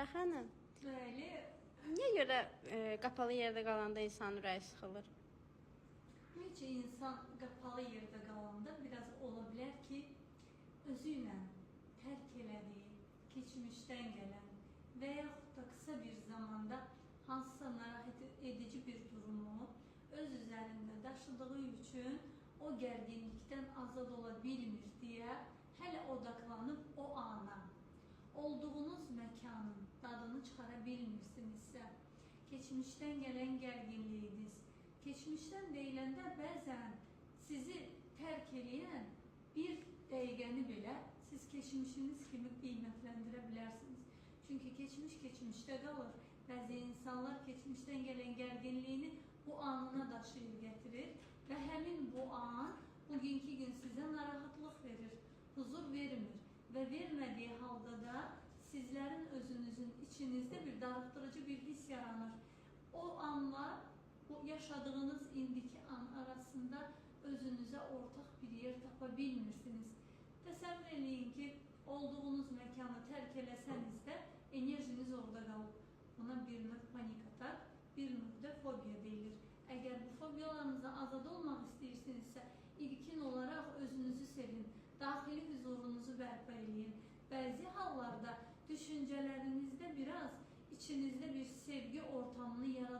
Zəhra xanım, Bəli. niyə görə qapalı yerdə qalanda insan ürəyi sıxılır? Ümumiyyətcə insan qapalı yerdə qalanda biraz ola bilər ki, özü ilə tərk elədiyi, keçmişdən gələn və yaxud da qısa bir zamanda hansısa narahat edici bir durumu öz üzərində daşıdığı üçün o gərginlikdən azad ola bilmir deyə hələ odaqlanıb o ana, olduğunuz məkanın dadını çıxara bilmirsinizsə, keçmişdən gələn gərginliyiniz, keçmişdən deyiləndə bəzən sizi tərk edən bir dəqiqəni belə siz keçmişiniz kimi qiymətləndirə bilərsiniz. Çünki keçmiş keçmişdə qalır. Bəzi insanlar keçmişdən gələn gərginliyini bu anına daşıyır, gətirir və həmin bu an bugünkü gün sizə narahatlıq verir, huzur vermir və vermədiyi halda da sizlərin özünüzün içinizdə bir darıxdırıcı bir his yaranır. O anla bu yaşadığınız indiki an arasında özünüzə ortaq bir yer tapa bilmirsiniz. Təsəvvür edin ki, olduğunuz məkanı tərk eləsəniz də enerjiniz orada qalıb. Buna bir növ panik atak, bir növ də fobiya deyilir. Əgər bu fobiyalarınızdan azad olmaq istəyirsinizsə, ilkin olaraq özünüzü sevin, daxili huzurunuzu bərpa eləyin. Bəzi hallarda düşüncələrinizdə biraz içinizdə bir sevgi ortamını yaradın.